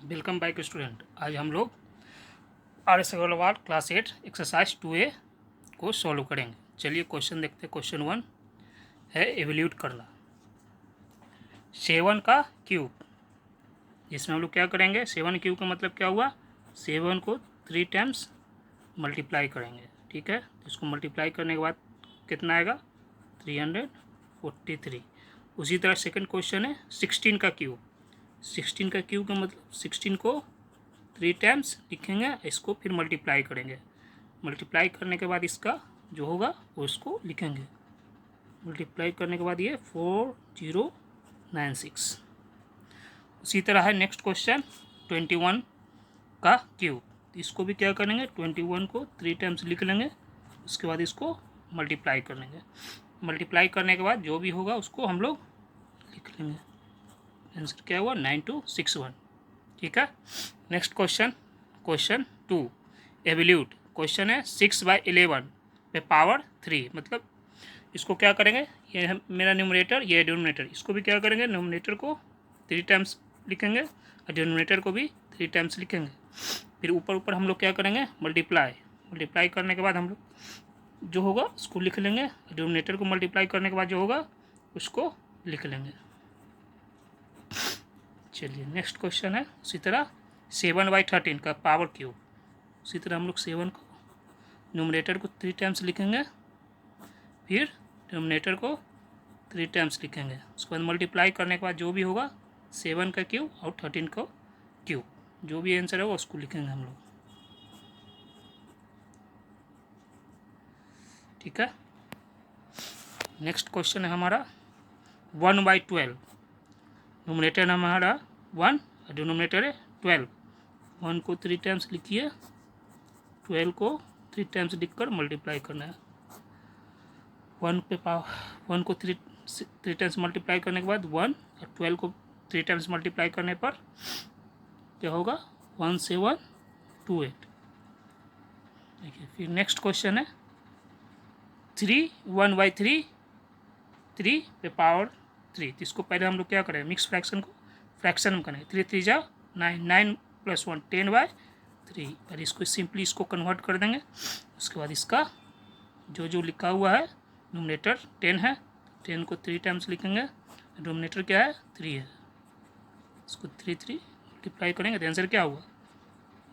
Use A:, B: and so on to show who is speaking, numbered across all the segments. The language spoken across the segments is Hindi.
A: Welcome back student. आज हम लोग R S Agarwal class 8 exercise 2A को सॉल्व करेंगे। चलिए क्वेश्चन देखते हैं। क्वेश्चन 1 है एवल्यूट करना 7 का क्यूब, जिसमें हम लोग क्या करेंगे, 7 क्यूब का मतलब क्या हुआ, 7 को 3 टाइम्स मल्टीप्लाई करेंगे। ठीक है, इसको मल्टीप्लाई करने के बाद कितना आएगा, 343। उसी तरह सेकंड क्वेश्चन है 16 का क्यूब। 16 का क्यूब का मतलब 16 को 3 टाइम्स लिखेंगे, इसको फिर मल्टीप्लाई करेंगे। मल्टीप्लाई करने के बाद इसका जो होगा वो इसको लिखेंगे। मल्टीप्लाई करने के बाद ये 4096। उसी तरह है नेक्स्ट क्वेश्चन 21 का क्यूब। इसको भी क्या करेंगे, 21 को 3 टाइम्स लिख लेंगे, उसके बाद इसको मल्टीप्लाई कर लेंगे। मल्टीप्लाई करने के बाद जो भी होगा उसको हम लोग लिख लेंगे। आंसर क्या हुआ, 9261। ठीक है, next question, question 2 evaluate. Question है 6/11 पे पावर 3, मतलब इसको क्या करेंगे, ये है मेरा न्यूमरेटर, ये डिनोमिनेटर, इसको भी क्या करेंगे, न्यूमरेटर को 3 टाइम्स लिखेंगे और डिनोमिनेटर को भी 3 टाइम्स लिखेंगे। फिर ऊपर ऊपर हम लोग क्या करेंगे, मल्टीप्लाई। मल्टीप्लाई करने के बाद हम लोग जो होगा उसको लिख लेंगे, डिनोमिनेटर को मल्टीप्लाई करने के बाद जो होगा उसको लिख लेंगे। चलिए नेक्स्ट क्वेश्चन है उसी तरह 7/13 का पावर क्यूब। उसी तरह हम लोग 7 को न्यूमरेटर को 3 टाइम्स लिखेंगे, फिर डिनोमिनेटर को 3 टाइम्स लिखेंगे, उसके बाद मल्टीप्लाई करने के बाद जो भी होगा 7 का क्यूब और 13 का क्यूब, जो भी आंसर होगा उसको लिखेंगे हम लोग। ठीक है, नेक्स्ट क्वेश्चन है हमारा 1/12। न्यूमरेटर हमारा 1 और डिनोमिनेटर है 12। 1 को 3 टाइम्स लिखिए, 12 को 3 टाइम्स लिखकर मल्टीप्लाई करना है। 1 को 3 टाइम्स मल्टीप्लाई करने के बाद 1 और 12 को 3 टाइम्स मल्टीप्लाई करने पर क्या होगा, 1728। देखिए फिर नेक्स्ट क्वेश्चन है 1/3 3 पे पावर 3। तो इसको पहले हम लोग क्या करें, मिक्स फ्रैक्शन को फ्रैक्शन में करेंगे। 3 3 जा 9, 9 + 1 10/3। पहले इसको सिंपली इसको कन्वर्ट कर देंगे, उसके बाद इसका जो जो लिखा हुआ है, न्यूमरेटर 10 है, 10 को 3 टाइम्स लिखेंगे, डिनोमिनेटर क्या है 3 है, इसको 3 3 मल्टीप्लाई करेंगे तो आंसर क्या हुआ,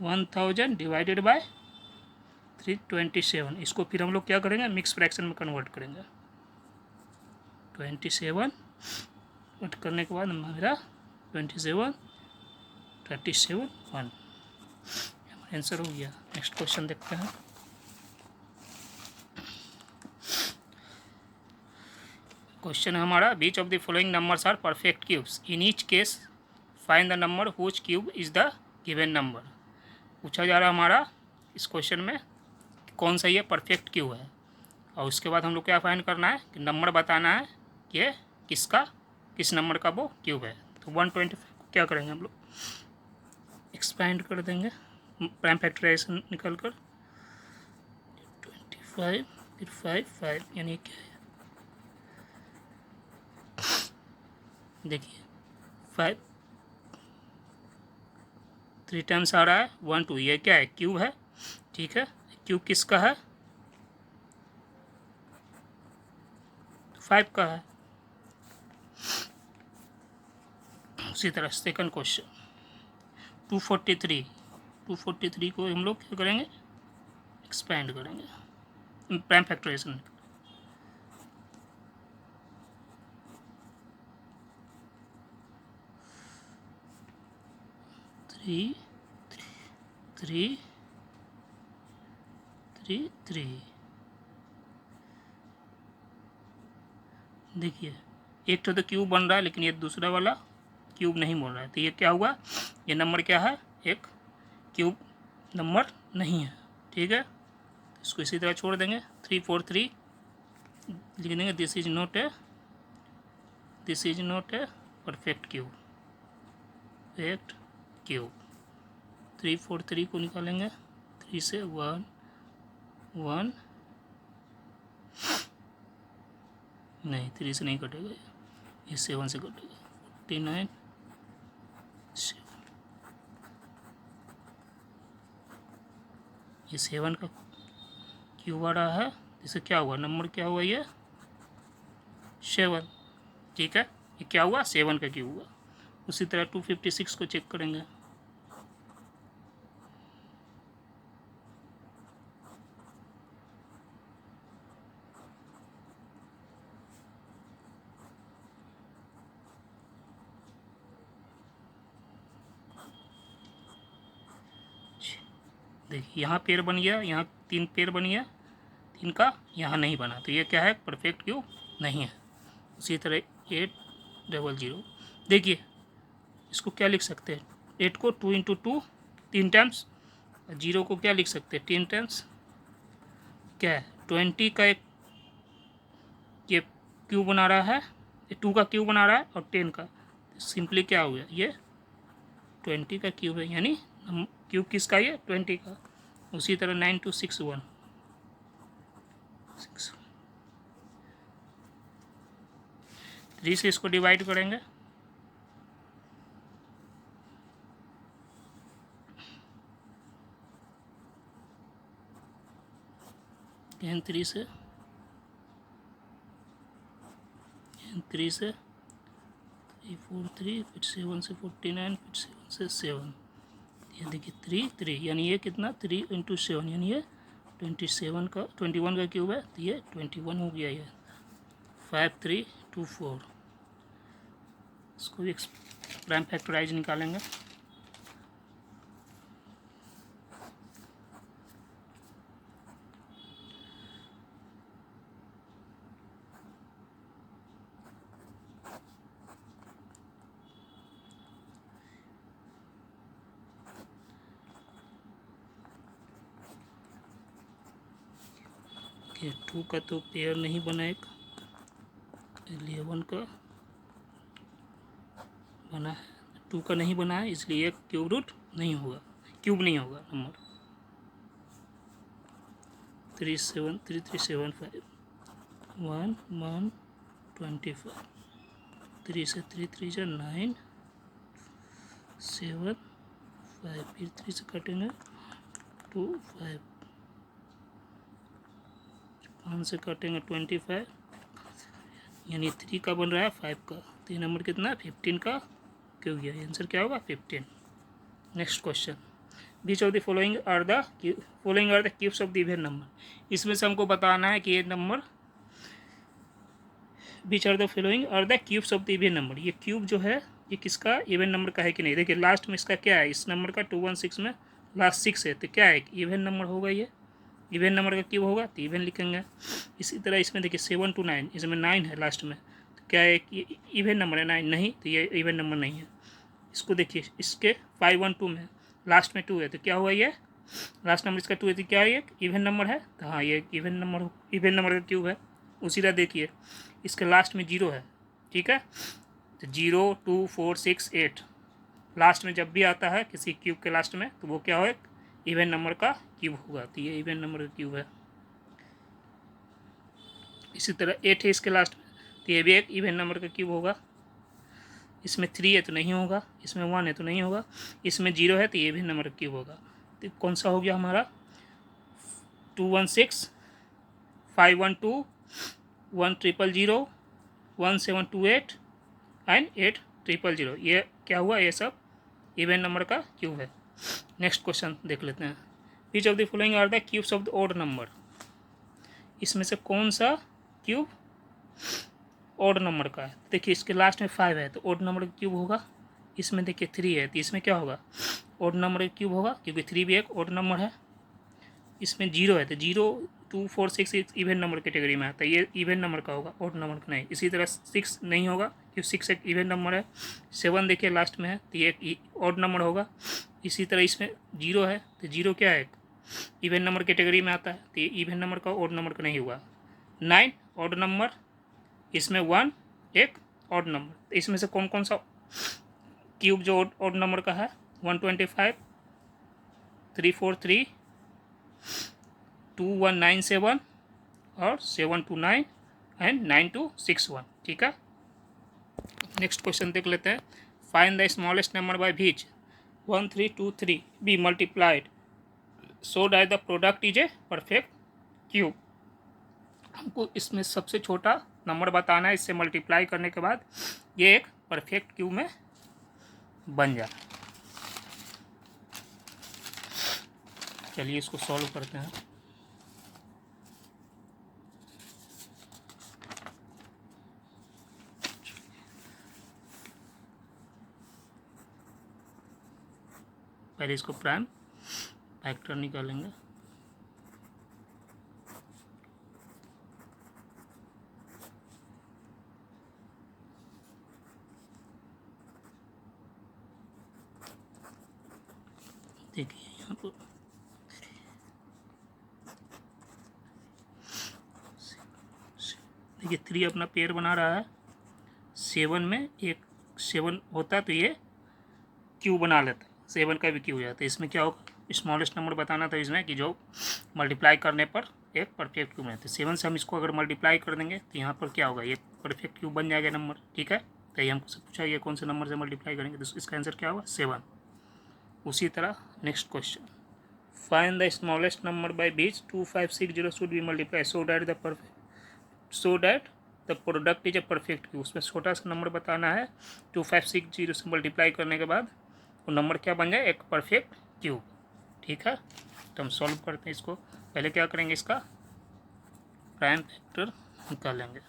A: 1000 डिवाइडेड बाय 327। इसको फिर हम लोग क्या करेंगे, मिक्स फ्रैक्शन में कन्वर्ट करेंगे। 27 कट करने के बाद मेरा 27 37 1 आंसर हो गया। नेक्स्ट क्वेश्चन देखते हैं। क्वेश्चन है हमारा which of the following numbers are perfect cubes, in each case find the number whose cube is the given number. पूछा जा रहा है हमारा इस क्वेश्चन में कौन सा ये परफेक्ट क्यूब है, और उसके बाद हम लोग क्या फाइंड करना है कि नंबर बताना है कि किस नंबर का वो क्यूब है। तो 125 को क्या करेंगे हम लोग, एक्सपेंड कर देंगे, प्राइम फैक्टराइजेशन निकल कर 25 फिर 5 5, यानी क्या है, देखिए 5 3 टाइम्स आ रहा है 1 2, ये क्या है, क्यूब है। ठीक है, क्यूब किसका है, 5 का है। उसी तरह सेकंड क्वेश्चन 243 को हम लोग क्या करेंगे, एक्सपेंड करेंगे, प्राइम फैक्टराइजेशन 3 3 3 3। देखिए एक तो क्यूब बन रहा है, लेकिन ये दूसरा वाला क्यूब नहीं बन रहा है, तो ये क्या हुआ, ये नंबर क्या है, एक क्यूब नंबर नहीं है। ठीक है, इसको इसी तरह छोड़ देंगे, 343 लिख देंगे, this is not a perfect cube, perfect cube. 343 को निकालेंगे, 3 से 1 1 नहीं, 3 से नहीं कटेगा, ये 7 से कटेगा, 49 7। ये 7 का क्यूब आ रहा है, इसे क्या हुआ, नंबर क्या हुआ, ये 7, ठीक है। ये क्या हुआ, 7 का क्यूब हुआ। उसी तरह 256 को चेक करेंगे। देखिए यहाँ पेयर बन गया, यहाँ 3 पेयर बन गया, 3 का यहाँ नहीं बना, तो ये क्या है, परफेक्ट क्यूब नहीं है। उसी तरह 800, देखिए इसको क्या लिख सकते हैं, 8 को 2 × 2 3 टाइम्स, 0 को क्या लिख सकते हैं 10 टाइम्स, क्या है 20 का एक ये क्यूब बना रहा है, ये 2 का क्यूब बना रहा है, और 10 का, सिंपली क्या हो गया, ये 20 का क्यूब है, यानी क्यूब किसका, ये 20 का। उसी तरह 9261 3 से इसको डिवाइड करेंगे, एन 3 से 3 4 3, फिर 7 से 49, फिर 7 से 7, ये देखिए 3 3, यानी ये कितना 3 × 7, यानी ये 21 का क्यूब है, तो ये 21 हो गया, ये 5324। इसको भी प्राइम फैक्टराइज निकालेंगे। कि 2 का तो पेयर नहीं बना, एक 11 का बना है, 2 का नहीं बना है, इसलिए क्यूब रूट नहीं होगा, क्यूब नहीं होगा नंबर। 3375 1 1 25, 3 से 3 3 जा 9 7 5, फिर 3 से काटेंगे 2 5, 5 से काटेंगे 25, यानी 3 का बन रहा है 5 का, तो ये नंबर कितना है 15 का क्यों गया, आंसर क्या होगा 15। Next question, which of the following are the cubes of the even number. इसमें से हमको बताना है कि ये नंबर, which are the following are the cubes of the even number, ये क्यूब जो है ये किसका, इवन नंबर का है कि नहीं। देखिए लास्ट में इसका क्या है, इस नंबर का 216 में लास्ट 6 है, तो क्या है, इवन नंबर होगा, ये इवन नंबर का क्यूब होगा, तो इवन लिखेंगे। इसी तरह इसमें देखिए 7 to 9, इसमें 9 है लास्ट में, तो क्या है, ये इवन नंबर है 9 नहीं, तो ये इवन नंबर नहीं है। इसको देखिए इसके 512 में लास्ट में 2 है, तो क्या हुआ, ये लास्ट नंबर इसका 2 है, तो क्या है, ये इवन नंबर है, तो हाँ ये इवन नंबर का क्यूब है। उसी तरह देखिए इसके लास्ट में 0 है, ठीक है, तो 0 2 4 6 8 लास्ट में जब भी आता है किसी क्यूब के लास्ट में, तो वो क्या हो, इवन नंबर का क्यूब होगा, तो ये इवन नंबर का क्यूब है। इसी तरह 8 है इसके लास्ट में, तो ये भी एक इवन नंबर का क्यूब होगा। इसमें 3 है तो नहीं होगा, इसमें 1 है तो नहीं होगा, इसमें 0 है तो ये भी नंबर का क्यूब होगा। तो कौन सा हो गया हमारा, 216 512 1000 1728 एंड 8000, ये क्या हुआ, ये सब इवन नंबर का क्यूब है। नेक्स्ट क्वेश्चन देख लेते हैं, which of the following are the cubes of the odd number. इसमें से कौन सा क्यूब ऑड नंबर का है। देखिए इसके लास्ट में 5 है तो ऑड नंबर का क्यूब होगा। इसमें देखिए 3 है तो इसमें क्या होगा, ऑड नंबर का क्यूब होगा, क्योंकि 3 भी एक ऑड नंबर है। इसमें 0 है तो 0 2 4 6 इवन नंबर कैटेगरी में आता है, ये इवन नंबर का होगा, ऑड नंबर का नहीं। इसी तरह 6 नहीं होगा क्योंकि 6 एक इवन नंबर है। 7 देखिए लास्ट में है तो ये एक ऑड नंबर होगा। इसी तरह इसमें 0 है तो 0 क्या है, इवन नंबर कैटेगरी में आता है तो ये इवन नंबर का ऑड नंबर का नहीं हुआ। 9 ऑड नंबर, इसमें 1 एक ऑड नंबर। तो इसमें से कौन कौन सा क्यूब जो ऑड नंबर का है, 125 343 2197 और 729 एंड 9261। ठीक है, नेक्स्ट क्वेश्चन देख लेते हैं। Find the smallest number by which 1323 be multiplied so that the product is a perfect cube. हमको इसमें सबसे छोटा नंबर बताना है, इससे मल्टीप्लाई करने के बाद ये एक परफेक्ट क्यूब में बन जाए। चलिए इसको सॉल्व करते हैं। पहले इसको प्राइम फैक्टर निकालेंगे। देखिए यहाँ पर देखिए 3 अपना पेयर बना रहा है, 7 में एक 7 होता तो ये क्यू बना लेता, 7 का भी क्यू हो जाता है। इसमें क्या होगा, स्मॉलेस्ट नंबर बताना था इसमें कि जो मल्टीप्लाई करने पर एक परफेक्ट क्यूब रहता है। 7 से हम इसको अगर मल्टीप्लाई कर देंगे तो यहाँ पर क्या होगा, ये परफेक्ट क्यूब बन जाएगा नंबर। ठीक है, तो ये हमको पूछा ये कौन से नंबर से मल्टीप्लाई करेंगे, तो इसका आंसर क्या होगा 7। उसी तरह next question, find the smallest number bye beach 2560 should be multiply so that the product is a perfect cube. उसमें छोटा सा नंबर बताना है, 2560 से मल्टीप्लाई करने के बाद वो नंबर क्या बन जाए, एक परफेक्ट क्यूब। ठीक है, तो हम सॉल्व करते हैं इसको। पहले क्या करेंगे, इसका प्राइम फैक्टर निकालेंगे।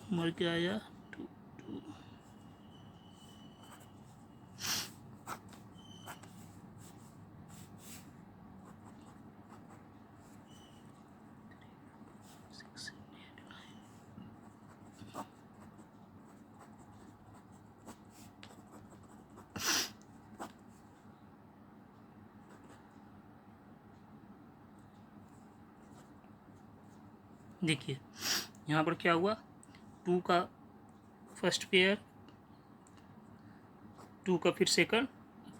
A: नंबर क्या आया, 2 देखिए यहाँ पर क्या हुआ, 2 का फर्स्ट पेयर, 2 का फिर सेकंड,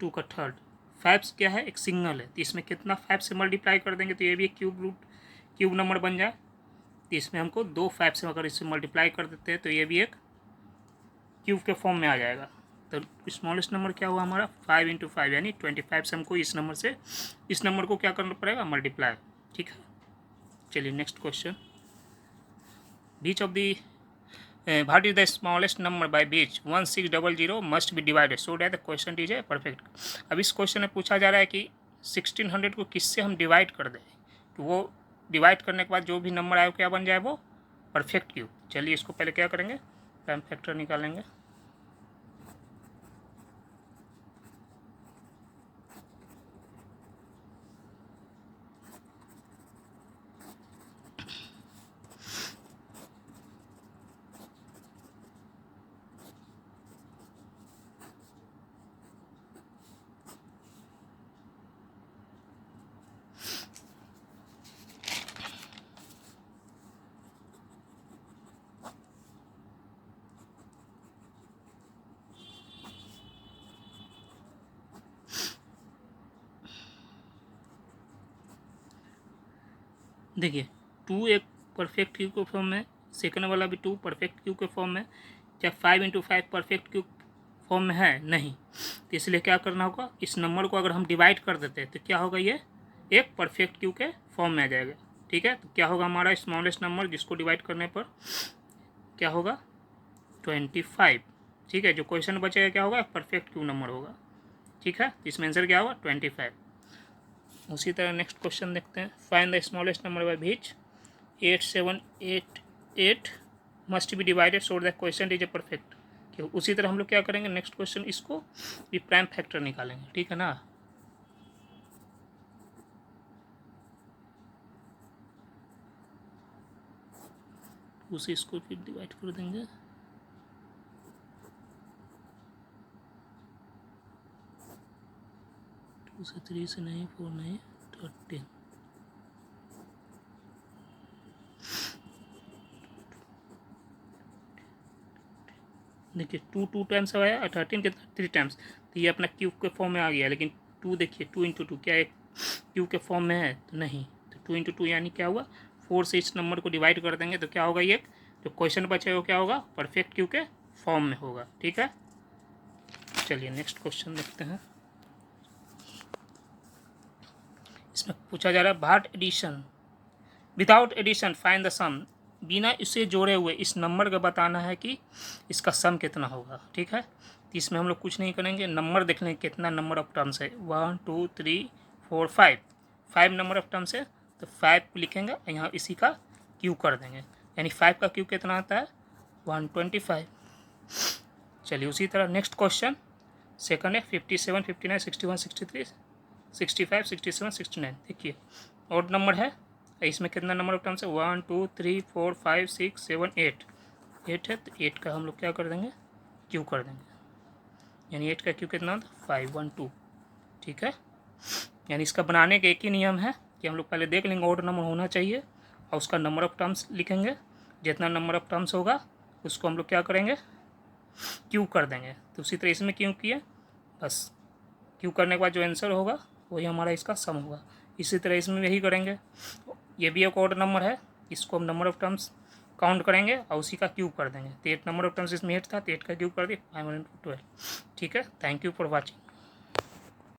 A: 2 का थर्ड। 5 क्या है, एक सिंगल है, तो इसमें कितना 5 से मल्टीप्लाई कर देंगे तो ये भी एक क्यूब नंबर बन जाए। तो इसमें हमको 2 5 से अगर इससे मल्टीप्लाई कर देते हैं तो ये भी एक क्यूब के फॉर्म में आ जाएगा। तो स्मॉलेस्ट नंबर क्या हुआ हमारा, 5 × 5 यानी 25 से हमको इस नंबर को क्या करना पड़ेगा, मल्टीप्लाई। ठीक है, चलिए next question, which of the what is the smallest number by which 1600 must be divided so that the question is a perfect। अब इस क्वेश्चन में पूछा जा रहा है कि 1600 को किससे हम डिवाइड कर दें, तो वो डिवाइड करने के बाद जो भी नंबर आए क्या बन जाए, वो परफेक्ट क्यूब। चलिए इसको पहले क्या करेंगे, प्राइम फैक्टर निकालेंगे। देखिए 2 एक परफेक्ट क्यूब के फॉर्म में, सेकंड वाला भी 2 परफेक्ट क्यूब के फॉर्म में, क्या 5 × 5 परफेक्ट क्यूब फॉर्म में है, नहीं। तो इसलिए क्या करना होगा, इस नंबर को अगर हम डिवाइड कर देते हैं तो क्या होगा, ये एक परफेक्ट क्यूब के फॉर्म में आ जाएगा। ठीक है, तो क्या होगा हमारा स्मॉलेस्ट नंबर जिसको डिवाइड करने पर क्या होगा, 25। ठीक है, जो क्वेश्चन बचेगा क्या होगा, परफेक्ट क्यूब नंबर होगा। ठीक है, तो इसमें आंसर क्या होगा, 25। उसी तरह नेक्स्ट क्वेश्चन देखते हैं, find the smallest number by which 8788 must be divided so the question is a perfect. उसी तरह हम लोग क्या करेंगे, नेक्स्ट क्वेश्चन इसको भी प्राइम फैक्टर निकालेंगे। ठीक है ना, उसे इसको फिर डिवाइड कर देंगे। टू से 3 से नहीं, 4 नहीं, 13। देखिए 2 टाइम्स आया और 13 कितना 3 टाइम्स, तो ये अपना क्यूब के फॉर्म में आ गया। लेकिन 2 देखिए 2 × 2 क्या एक क्यूब के फॉर्म में है, तो नहीं। तो 2 × 2 यानी क्या हुआ, 4 से इस नंबर को डिवाइड कर देंगे तो क्या होगा, ये जो क्वेश्चन बचेगा क्या होगा, परफेक्ट क्यूब के फॉर्म में होगा। ठीक है, चलिए नेक्स्ट क्वेश्चन देखते हैं। इसमें पूछा जा रहा है भाट addition, without addition find the sum, बिना इसे जोड़े हुए इस नंबर का बताना है कि इसका सम कितना होगा। ठीक है, तो इसमें हम लोग कुछ नहीं करेंगे, नंबर देख लेंगे कितना नंबर ऑफ टर्म्स है, 1 2 3 4 5, 5 नंबर ऑफ टर्म्स है, तो 5 लिखेंगे, यहाँ इसी का क्यूब कर देंगे, यानी 5 का क्यूब कितना आता है 125। चलिए उसी तरह नेक्स्ट क्वेश्चन सेकंड है 57 59 61 63 65 67 69। देखिए ऑड नंबर है, इसमें कितना नंबर ऑफ टर्म्स है 1 2 3 4 5 6 7 8 8 है, तो 8 का हम लोग क्या कर देंगे क्यू कर देंगे, यानी 8 का क्यू कितना होता है 512। ठीक है, यानी इसका बनाने का एक ही नियम है कि हम लोग पहले देख लेंगे ऑड नंबर होना चाहिए और उसका नंबर ऑफ टर्म्स लिखेंगे, जितना नंबर ऑफ टर्म्स होगा उसको हम लोग क्या करेंगे क्यू कर देंगे। तो उसी तरह इसमें क्यों किया, बस क्यू करने के बाद जो आंसर होगा वही हमारा इसका सम होगा। इसी तरह इसमें यही करेंगे, ये भी एक ऑड नंबर है, इसको हम नंबर ऑफ टर्म्स काउंट करेंगे और उसी का क्यूब कर देंगे। तो 8 नंबर ऑफ टर्म्स इसमें 8 था, तो 8 का क्यूब कर दिए 512। ठीक है, थैंक यू फॉर वॉचिंग।